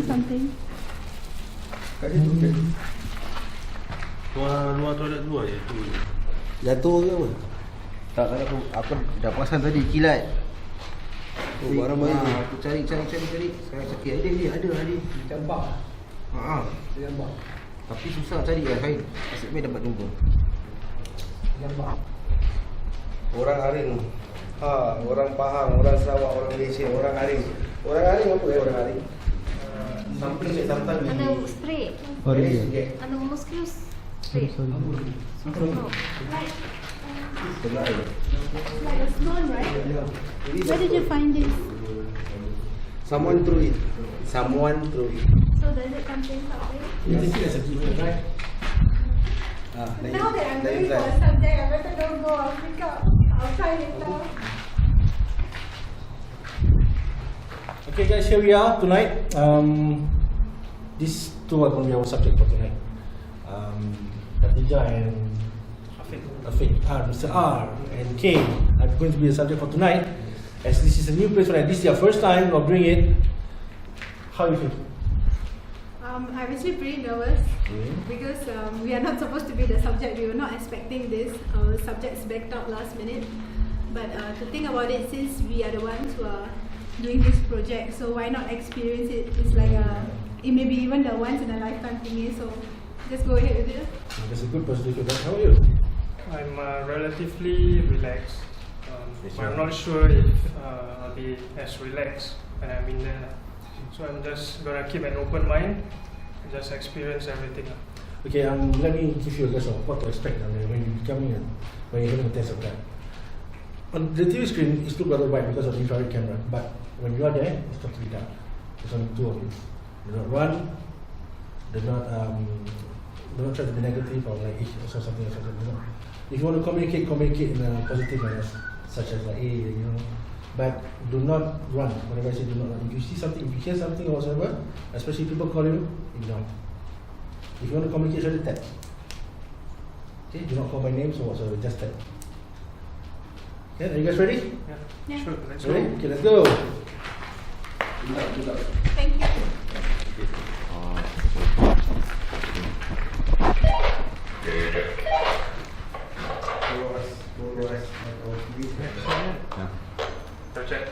something. Kat situ kan. Luar toilet luar je tu. Jatuh ke apa? Tak tahu aku dah perasan tadi kilat. Oh, barang baik tu. Aku cari. Sekarang sakit ada. Campak. Ha. Campak. Tapi susah cari lah saya. Nasib baik dapat jumpa. Campak. Orang Aring. Orang Pahang, orang Sarawak, orang Malaysia, orang Aring. Orang Aring apa orang Aring? Something sometimes we Under straight. Oh, really? Under mosquitoes. Straight. Sorry. No. Like, Sebelah air. like a stone, right? Where did you find this? Someone threw it. So does it contain something? You can see there's a giver, right? Now that I'm going for a subject, I better don't go. I'll pick up. I'll try later. Okay guys, here we are tonight. These two are going to be our subject for tonight. Khadijah and Afiq, Mr. R and K are going to be the subject for tonight. As this is a new place for us, this is your first time of doing it. How do you feel? I'm actually pretty nervous because we are not supposed to be the subject. We were not expecting this. Our subjects backed out last minute. But to think about it, since we are the ones who are doing this project, so why not experience it? It's like it may be even the once in a lifetime thingy. So just go ahead with it. That's a good positive feedback. How are you? I'm relatively relaxed. I'm not sure if I'll be as relaxed when I'm in there. So I'm just gonna keep an open mind and just experience everything. Okay, let me give you a guess of what to expect when you come in, when you're doing a test of that. On the TV screen, it's look rather bright because of the infrared camera, but when you are there, it's totally dark. There's only two of you. Do not run. Do not try to be negative or like or something or something. You know. If you want to communicate in a positive manner, such as like, hey, you know. But do not run. Whenever I say do not run, if you see something, if you hear something or whatever, especially people call you, ignore. If you want to communicate, just tap. Okay, do not call by names or whatsoever, just tap. Okay, are you guys ready? Yeah. Sure. Let's Ready? go. Okay, let's go. Thank you. Check.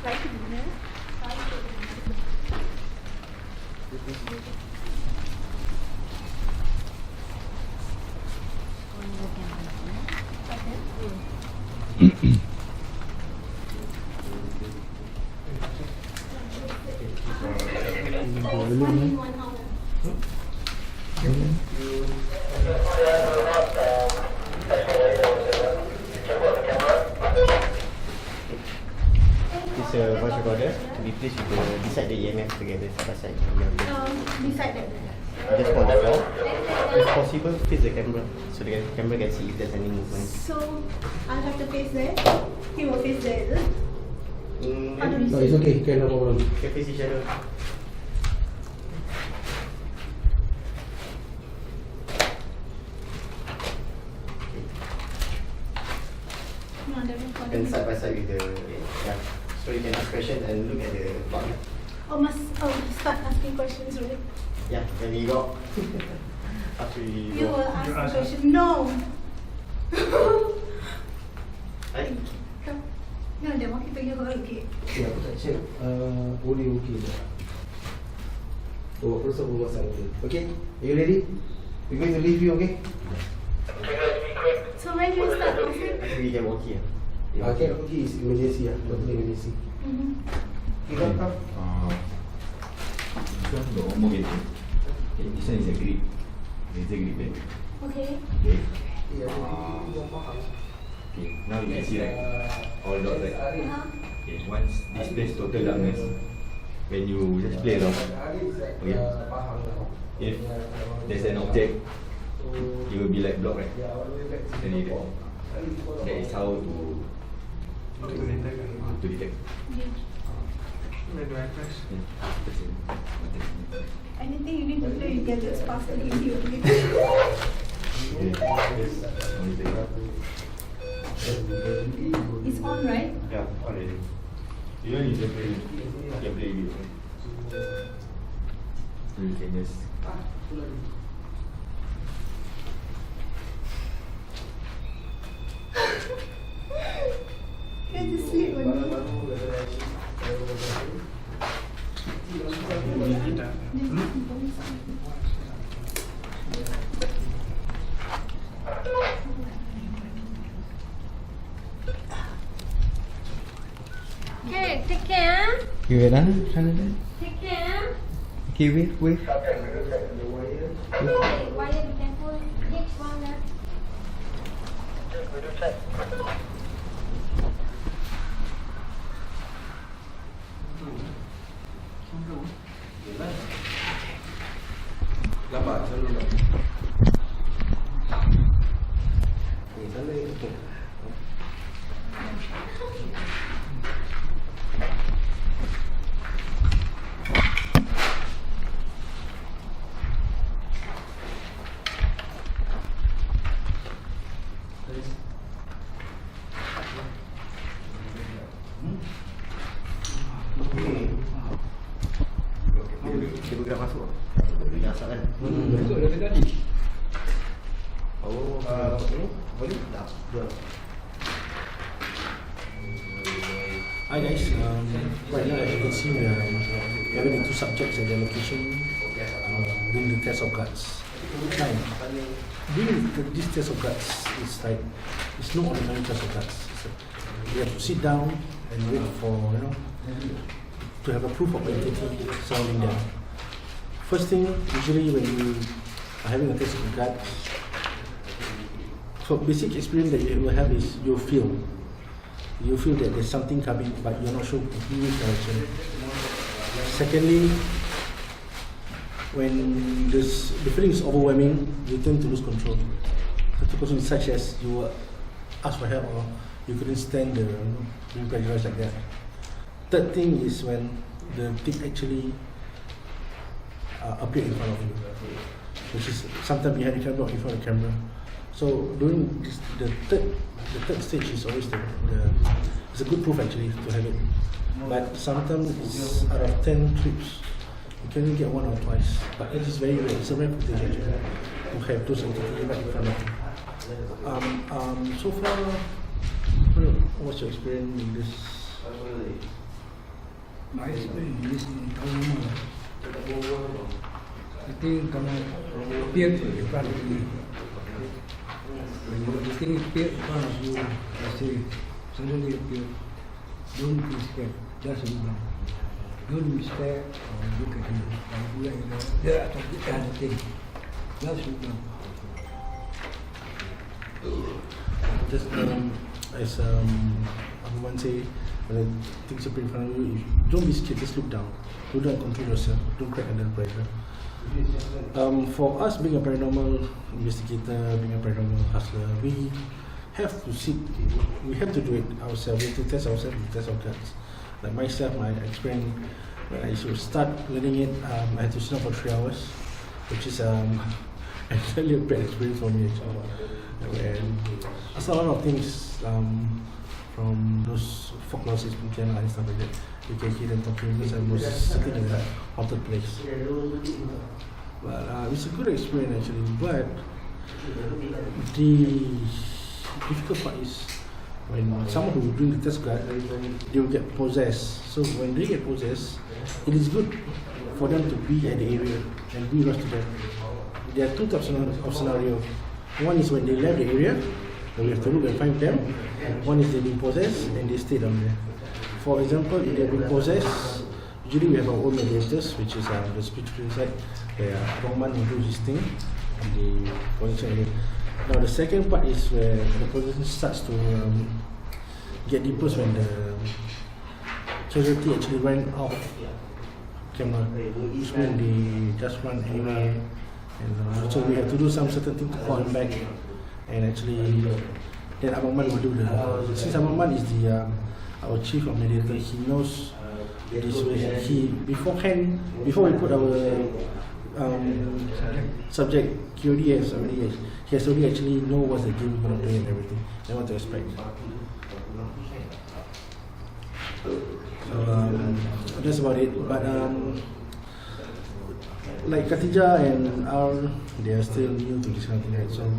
Like a dinner. It's a voice recorder to be placed with beside the EMF together side by side. Beside that. Just on the floor. If possible, face the camera so the camera can see if there's any movement. So I'll have to face there. He will face there, is it? How do we No, see? it's okay. Okay, no problem. Can face each other. No, that one for And them. side by side with the so you can ask questions and look at the clock. Must start asking questions, right? Yeah, when we go after we You go. will ask You the ask question. No. Right? No, dia mau kita pergi okay. Okay, aku tak check. Boleh okay tak? Oh, aku rasa boleh masak okay. Okay, are you ready? We're going to leave you, okay? So when do you start asking? I think we can walk here. Okay, okay, it's emergency lah. Totally emergency. Okay, come. This one got one more getting. Okay, this one is a grip. Laser grip bag. Okay. Okay. Yeah, aku faham. Okay, now you can see right. All dot right. Okay, once this place total darkness, when you just play around, okay. If there's an object, it will be like block right. Then you get. That is how to detect. Where do I press? That's it. Anything you need to play, you get this faster in you. Okay. Yes. Monitor. It's on, right? Yeah, already. You don't need to play. You can play it. So you can just. Try to sleep only. Okay, take care. You wait, Take care. Okay, wait. Okay, wire be careful. Next one. Lambat, selalu lambat. Ni sana itu. Dia bergerak masuk. Dia asal kan? Betul dari tadi. Oh, ni boleh tak? Dua. Hi guys, right now as you can see we are having the two subjects at the location doing the test of guts. Now, doing this test of guts is like, it's not ordinary test of guts. You have to sit down and wait for, to have a proof of identity surrounding them. First thing, usually when you are having a test of guts, so basic experience that you will have is you feel that there's something coming, but you're not sure which direction. Secondly, when the feeling is overwhelming, you tend to lose control. Situations such as you ask for help or you couldn't stand the being pressurized like that. Third thing is when the tick actually appear in front of you, which is sometimes behind the camera or in front of the camera. So during this, the third stage is always it's a good proof actually to have it. But sometimes it's out of 10 trips, you can only get one or twice. But it is very rare. It's a rare footage actually to have those entities right in front of you. So far, what's your experience in this? My experience in this I think kalau appear in front of me. When the thing appear in front of you, I say, suddenly appear, don't be scared, just look down. Don't be scared or look at you. There are other things. Just look down. Just as everyone say, when things appear in front of you, don't be scared, just look down. Do not control yourself, don't crack under pressure. For us being a paranormal investigator, being a paranormal hustler, we have to do it ourselves. We have to test ourselves with test of guts. Like myself, my experience, when I should start learning it, I had to sit down for 3 hours, which is actually a bad experience for me actually. And I saw a lot of things from those folklorists from Canada and stuff like that. You can hear them talking because I was sitting in that haunted place. But it's a good experience actually. But the difficult part is when someone who doing the test guard, they will get possessed. So when they get possessed, it is good for them to be at the area and be rushed to them. There are two types of scenario. One is when they left the area, and we have to look and find them. One is they've been possessed and they stay down there. For example, if they've been possessed, usually we have our own mediators, which is the spiritual side. There are Rahman who do this thing, and the possession. Now the second part is where the possession starts to get deeper when the casualty actually ran off camera, which means they just run anyway. And so we have to do some certain thing to call him back, and actually then Abang Man will do since Abang Man is our chief of mediator, he knows this way. He before we put our subject, he has already actually know what's the game gonna do and everything, and what to expect. So that's about it. But like Khatijah and Al, they are still new to this kind of thing, right? So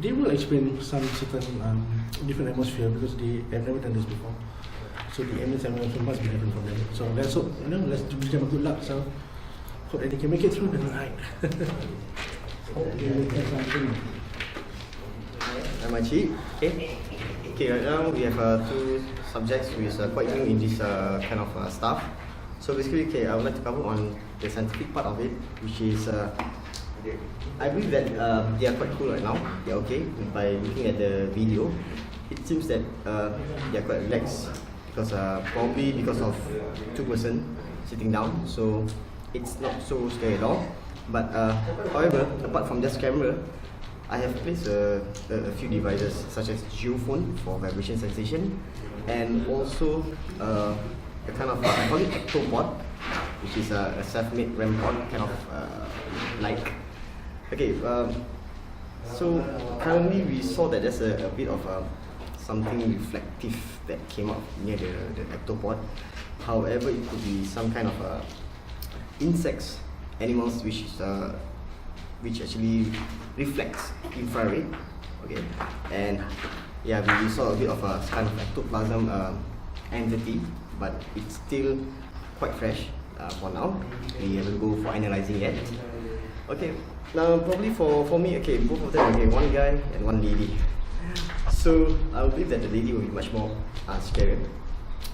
they will explain some certain different atmosphere because they have never done this before. So the ambience must be different from them. So let's hope, let's wish them a good luck. So hope that they can make it through the night. Hope they will get something. I'm Achi. Okay, right now we have two subjects which are quite new in this kind of stuff. So basically, I would like to cover on the scientific part of it, which is I believe that they are quite cool right now. They're okay. By looking at the video, it seems that they are quite relaxed because probably because of two person sitting down, so it's not so scary at all. But however, apart from this camera, I have placed a few devices such as geophone for vibration sensation, and also a kind of I call it Ectopod, which is a self-made REM pod kind of like. Okay, so currently we saw that there's a bit of something reflective that came up near the Ectopod. However, it could be some kind of insects, animals which actually reflects infrared. Okay, and yeah, we saw a bit of a kind of ectoplasm entity, but it's still quite fresh for now. We haven't go for analyzing yet. Okay, now probably for me, okay, both of them, okay, one guy and one lady. So I would believe that the lady will be much more scary.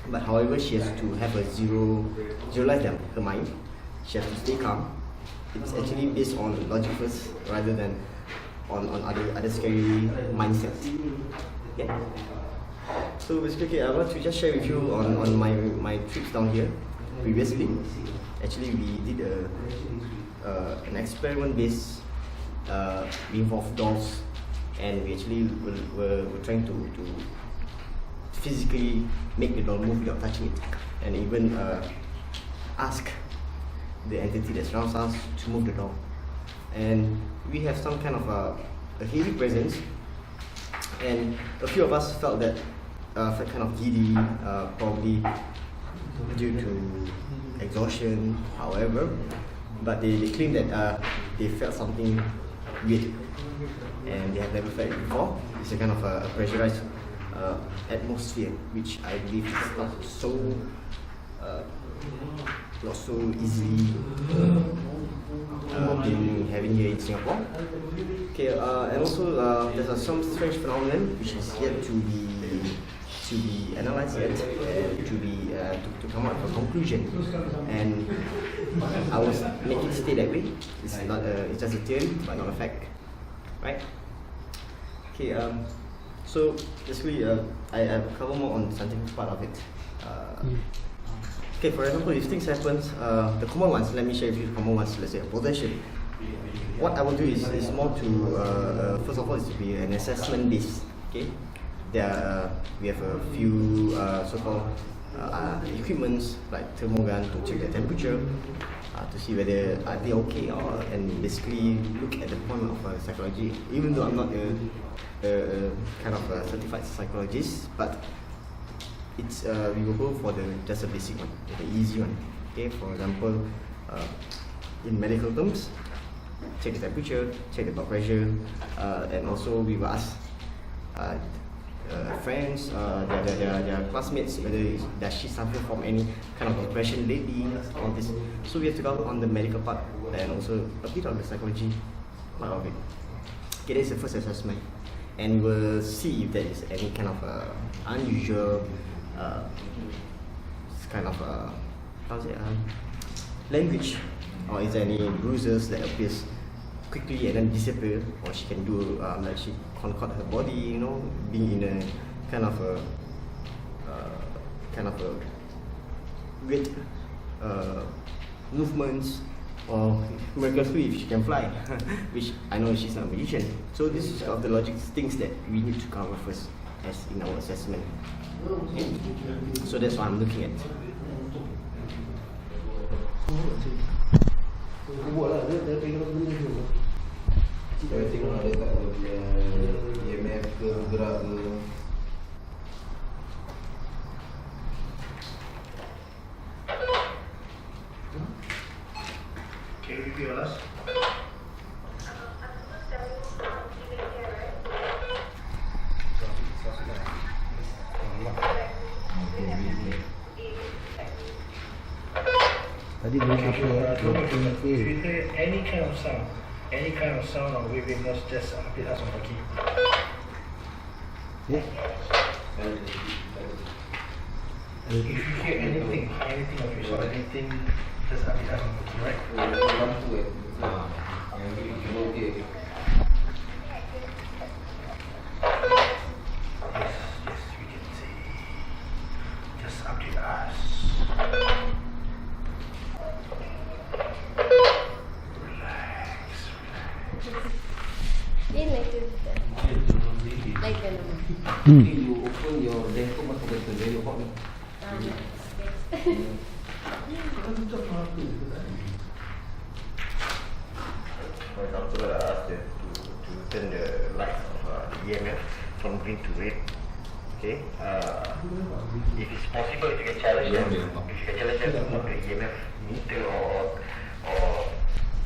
But however, she has to have a zeroize her mind. She has to stay calm. It's actually based on logic first rather than on other scary mindset. Yeah. So basically, okay, I want to just share with you on my trips down here. Previously, actually we did an experiment based. We involved dolls, and we actually were trying to physically make the doll move without touching it, and even ask the entity that surrounds us to move the doll. And we have some kind of a heavy presence, and a few of us felt kind of giddy, probably due to exhaustion. However, but they claim that they felt something weird, and they have never felt it before. It's a kind of a pressurized atmosphere, which I believe is not so easily being having here in Singapore. Okay, and also there's some strange phenomenon which is yet to be analysed yet, to come up with a conclusion. And I will make it stay that way. It's not it's just a theory, but not a fact, right? Okay, so basically I cover more on the scientific part of it. Okay, for example, if things happen, the common ones, let me share with you the common ones. Let's say possession. What I will do is more to first of all is to be an assessment based. Okay, we have a few so-called equipments like thermal gun to check the temperature, to see whether are they okay, and basically look at the point of psychology. Even though I'm not a kind of a certified psychologist, but it's we will go for just a basic one, the easy one. Okay, for example, in medical terms, check the temperature, check the blood pressure, and also we will ask friends, their classmates, whether does she suffer from any kind of depression lately, all this. So we have to go on the medical part and also a bit on the psychology part of it. Okay, that's the first assessment, and we'll see if there is any kind of unusual kind of language, or is there any bruises that appears quickly and then disappear, or she can do like she contort her body, being in a kind of a weird movements, or miraculously if she can fly, which I know she's not a magician. So this is of the logic things that we need to cover first as in our assessment. Okay. So that's what I'm looking at. Dia buat lah, dia pegang benda tu. Kita tengok ada kat dia punya EMF ke gerak ke. Okay, repeat your last. Tadi dia apa? If you hear any kind of sound or waviness, just update us on the key. Eh? If you hear anything of you saw anything, just update us on the key, right? Lampu yang cuma okey. Yes, we can see. Just update us. Dia like the nama. You open your desktop masuk betul dia lock ni. For example, I ask them to turn the light of EMF from green to red. Okay. If it's possible, you can challenge them. If you can challenge them to the EMF meter or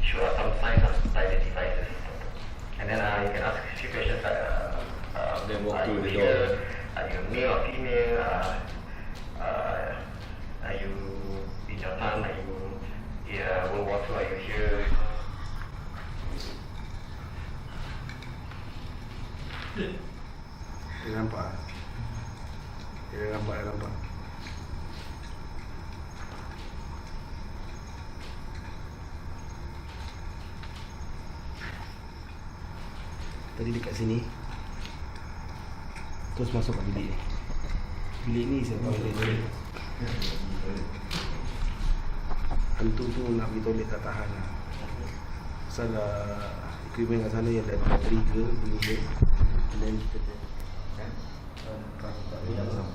show us some signs to identify the system. And then you can ask a few questions like, Then walk are to you the here? door. Are you male or female? Are you in your time? Are you World War II? Are you here? Dia nampak. Dia nampak. Tadi dekat sini. Terus masuk ke bilik ni. Bilik ni saya toilet ni. Hantu tu nak pergi toilet tak tahan lah. Pasal equipment kat sana yang ada trigger bunyi dia. And then kita tak boleh dalam.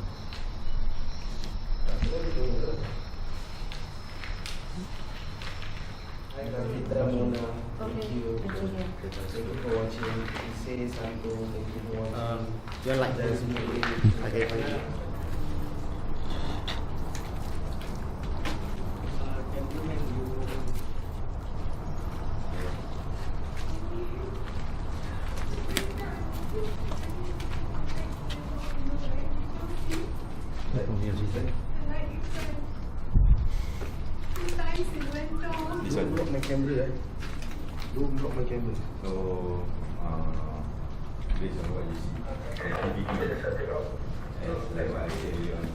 Kita Mona, thank you. Thank you for watching. Say something. Thank you for watching. You like That's me. Okay, thank you. This one. Block my camera. Don't block my camera. So, based on what you see, activity as like what I said earlier on,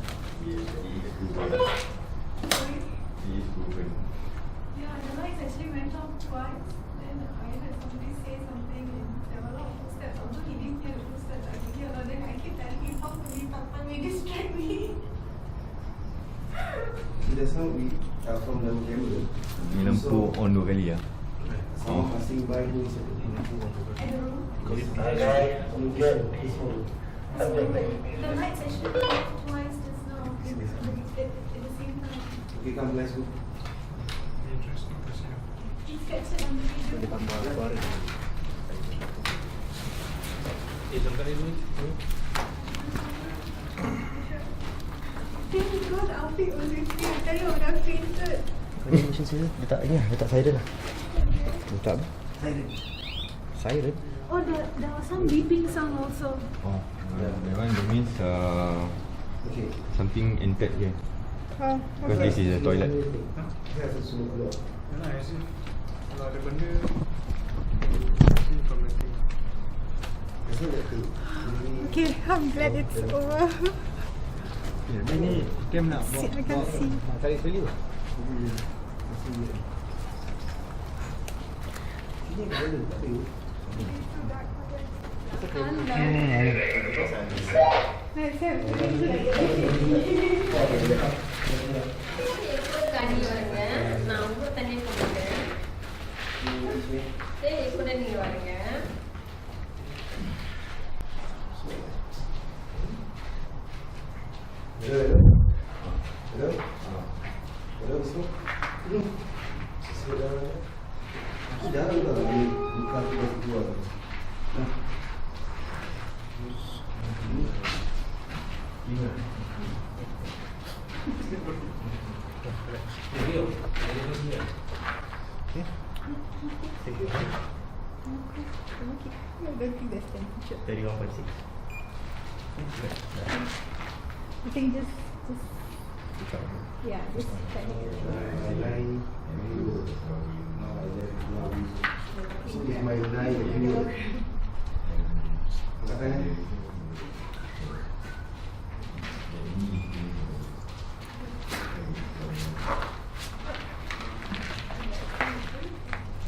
it is proven. It is proven. Yeah, the lights actually went off twice. Then I heard somebody say something, and there were a lot of footsteps. Although he didn't hear the footsteps, I could hear a lot. Then I keep telling him, talk to me, distract me. Just now we from the camera. Ni lampu on 2 kali lah. Someone passing by doing something. At the room. Hi guys, peaceful. The lights actually went off twice just now. At the same time. Okay, come, let's go. Interesting to see. It's captured on the video. Thank God Afiq was with me. I tell you, I would have fainted. Ini mesin saya letak ni lah, letak siren lah. Letak apa? Siren? Oh, there was some beeping sound also. Oh, that means Okay. something entered here. Oh, Because this is a toilet. Saya rasa semua keluar. Yalah, as if kalau ada benda see from the thing. Rasa tak ke? Okay, I'm glad it's over. Ni cam nak See, I can see. nak tarik sekali tu. Sini ada benda tak ada. Let's have Kani varanga, நான் உங்க தண்ணி கொடுக்கிறேன். சரி, கூட நீங்க வாங்க. Hello? Hello? Hello, Wisnu? Wisnu dah I don't think there's temperature. 31.6. I think just yeah, just check. This is my line.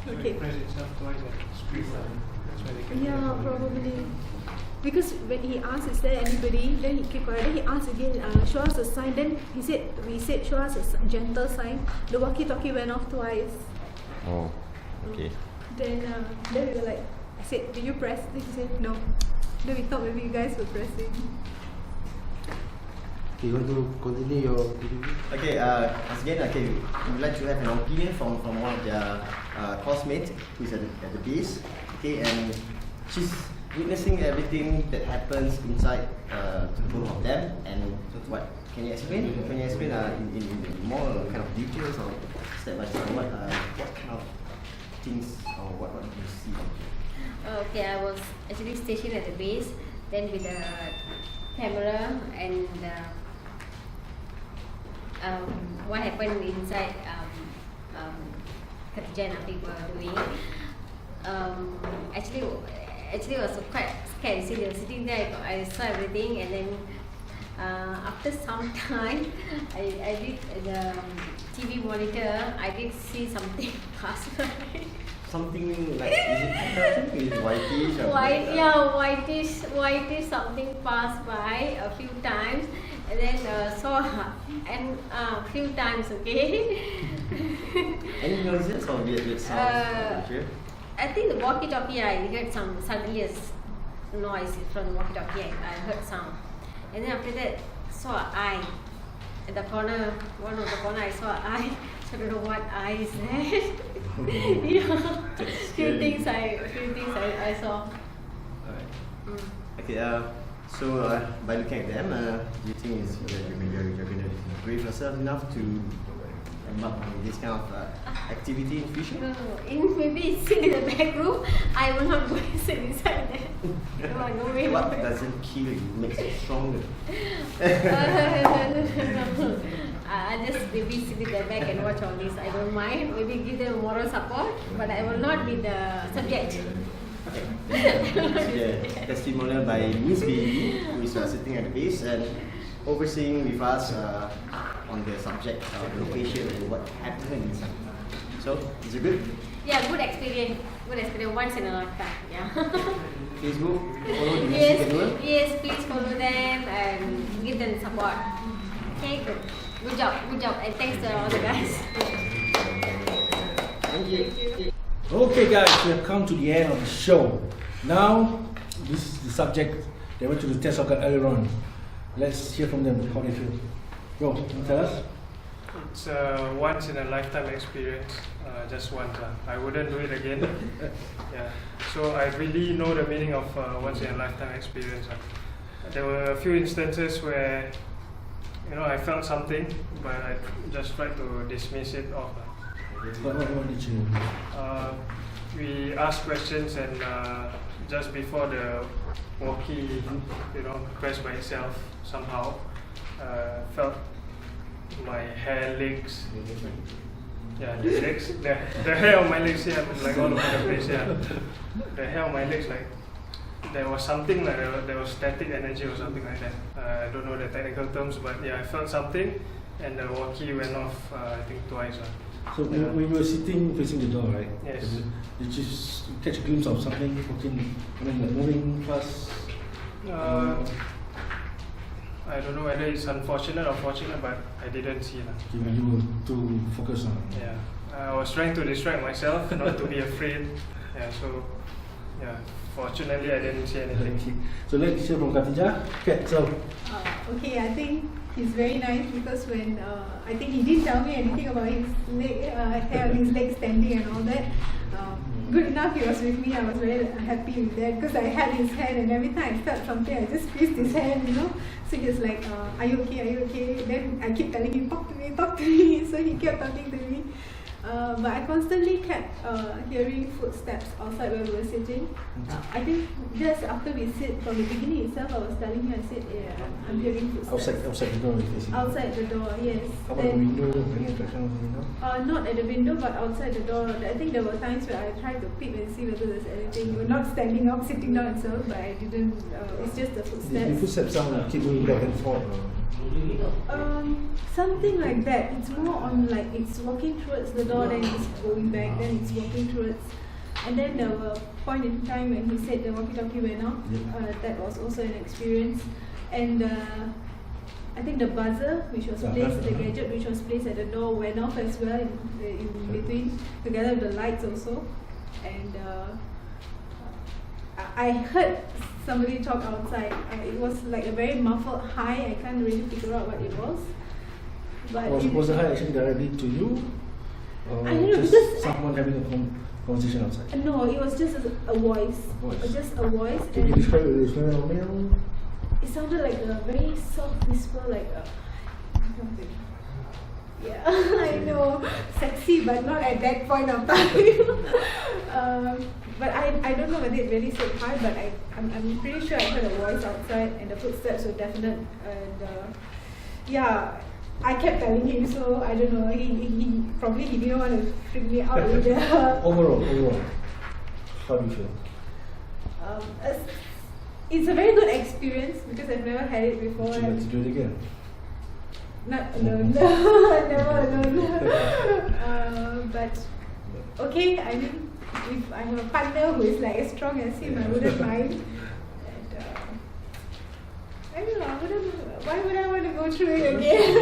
Okay. Press itself twice and squeeze down. That's why they can hear Yeah, from probably. Because when he asked, is there anybody? Then he kept quiet. Then he asked again, show us a sign. Then we said, show us a gentle sign. The walkie-talkie went off twice. Oh, okay. Then we were like, I said, did you press? Then he said, no. Then we thought maybe you guys were pressing. Okay, you want to continue your delivery? Okay, once again, okay, we'd like to have an opinion from one of their classmates who is at the base. Okay, and she's witnessing everything that happens inside to both of them. And what can you explain? Can you explain in more kind of details or step by step what kind of things or what do you see? Okay, I was actually stationed at the base, then with the camera and what happened inside Khadijah and Afiq were doing. Actually, I was quite scared. See, they were sitting there. I saw everything, and then after some time, I did the TV monitor. I did see something pass by. Something like is it whitish or Whitish something passed by a few times, and then saw and few times. Okay. Any noises or weird sounds? I think the walkie-talkie, I heard some suddenly a noise from the walkie-talkie. I heard sound, and then after that saw an eye at the corner. One of the corner I saw an eye. So I don't know what eye is that. Yeah, few things I saw. Alright. Okay. So by looking at them, do you think you're going to brave yourself enough to embark on this kind of activity in future? Maybe sit in the back room. I will not go and sit inside there. No way. What doesn't kill you makes you stronger. No. I just maybe sit in the back and watch all this. I don't mind. Maybe give them moral support, but I will not be the subject. Yeah, testimonial by Miss Baby, who is sitting at the base and overseeing with us on the subject of location and what happened inside. So, is it good? Yeah, good experience. Good experience once in a lifetime. Yeah. Facebook, follow the Messi Kedua. Yes, please follow them and give them support. Okay, good. Good job, and thanks to all the guys. Thank you. Okay, guys, we have come to the end of the show. Now, this is the subject. They went to the test soccer earlier on. Let's hear from them how they feel. Go, can you tell us? It's a once in a lifetime experience. Just once. I wouldn't do it again. Yeah. So I really know the meaning of once in a lifetime experience. There were a few instances where I felt something, but I just tried to dismiss it off. What did you do? We asked questions, and just before the walkie, pressed by itself somehow, felt my hair, legs. Yeah, the legs, the hair on my legs, yeah, like all over the place, yeah. The hair on my legs, like there was something like there was static energy or something like that. I don't know the technical terms, but yeah, I felt something, and the walkie went off. I think twice. So when you were sitting facing the door, right? Yes. Did you catch a glimpse of something moving fast? I don't know whether it's unfortunate or fortunate, but I didn't see that. You were too focused on. Yeah, I was trying to distract myself, not to be afraid. Yeah, so yeah, fortunately I didn't see anything. So let's hear from Khadijah. Okay, so. Okay, I think he's very nice because when I think he didn't tell me anything about his leg, hair on his leg standing and all that. good enough he was with me. I was very happy with that because I held his hand, and every time I felt something, I just squeezed his hand, you know. So he was like, are you okay, are you okay? Then I keep telling him, talk to me, talk to me. So he kept talking to me. But I constantly kept hearing footsteps outside where we were sitting. I think just after we sit, from the beginning itself, I was telling him, I said, yeah, I'm hearing footsteps. Outside the door, facing. Outside the door, yes. How about the window? Any impression of the window? Not at the window, but outside the door. I think there were times where I tried to peep and see whether there's anything. We're not standing up, sitting down itself, but I didn't. It's just the footsteps. The footsteps sound keep going back and forth. Something like that. It's more on like it's walking towards the door, then it's going back, then it's walking towards. And then there were a point in time when he said the walkie-talkie went off. That was also an experience. And I think the buzzer, which was placed, the gadget which was placed at the door, went off as well in between, together with the lights also. And I heard somebody talk outside. It was like a very muffled hi. I can't really figure out what it was. But was the hi actually directly to you? Or I don't know, just because someone having a conversation outside? No, it was just a voice. Just a voice. Can you describe it? Is it a male? It sounded like a very soft whisper, like a. Yeah, I know, sexy, but not at that point of time. But I don't know whether it really said hi, but I'm pretty sure I heard a voice outside, and the footsteps were definite. And yeah, I kept telling him, so I don't know. He probably didn't want to freak me out with the. Overall, how do you feel? It's a very good experience because I've never had it before. Would you like to do it again? Not alone, never alone. But okay, I mean, if I have a partner who is like as strong as him, I wouldn't mind. And I don't know, why would I want to go through it again?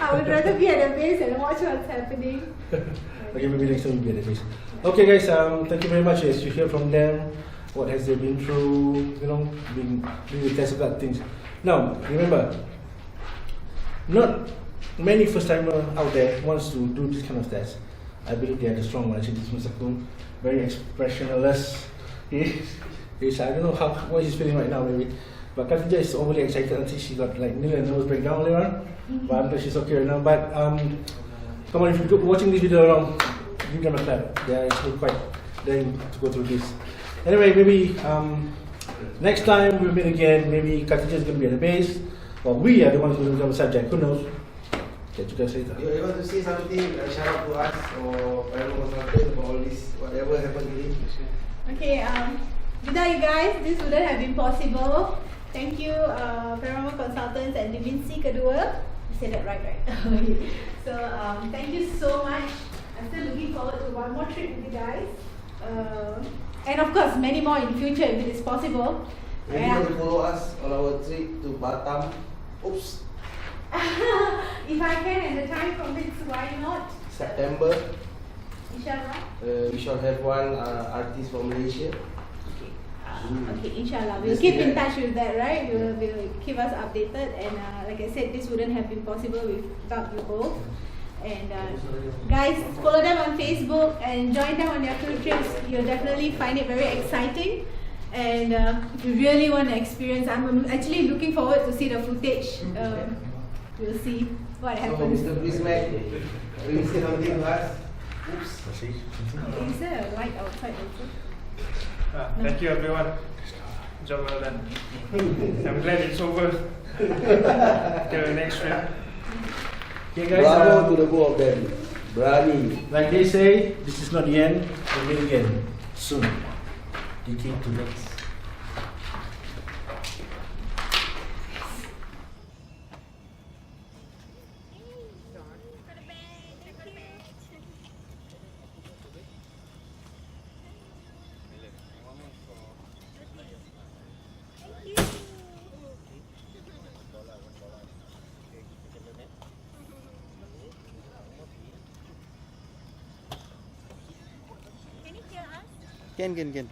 I would rather be at the base and watch what's happening. Okay, maybe next time we'll be at the base. Okay guys, thank you very much. As you hear from them, what has they been through, you know, doing the test of that things. Now, remember, not many first timer out there wants to do this kind of test. I believe they are the strong ones. This Mr. Kun, very expressionless. He's I don't know what he's feeling right now maybe. But Khadijah is overly excited until she got like nearly a nervous breakdown earlier on. But I'm glad she's okay right now. But come on, if you're watching this video around, give them a clap. They are actually quite daring to go through this. Anyway, maybe next time we'll meet again. Maybe Khadijah is going to be at the base. Or we are the ones who will become the subject. Who knows? Catch you guys later. You want to say something, shout out to us or paranormal consultant about all this, whatever happened today? Okay, without you guys, this wouldn't have been possible. Thank you, paranormal consultants at Dimensi Kedua. I said that right? So, thank you so much. I'm still looking forward to one more trip with you guys. And of course, many more in the future if it is possible. Maybe you will follow us on our trip to Batam. Oops. If I can and the time permits, why not? September. Inshallah. We shall have one artist from Malaysia. Okay, inshallah. We'll keep in touch with that, right? We'll keep us updated. And like I said, this wouldn't have been possible without you both. And guys, follow them on Facebook and join them on their field trips. You'll definitely find it very exciting. And if you really want to experience, I'm actually looking forward to see the footage. We'll see what happens. So, Mr. Prismac, will you say something to us? Oops. Is there a light outside also? Thank you everyone. Job well done. I'm glad it's over. Till the next trip. Okay guys, bravo to the both of them. Brani. Like they say, this is not the end. We'll meet again soon. DK to next. Can.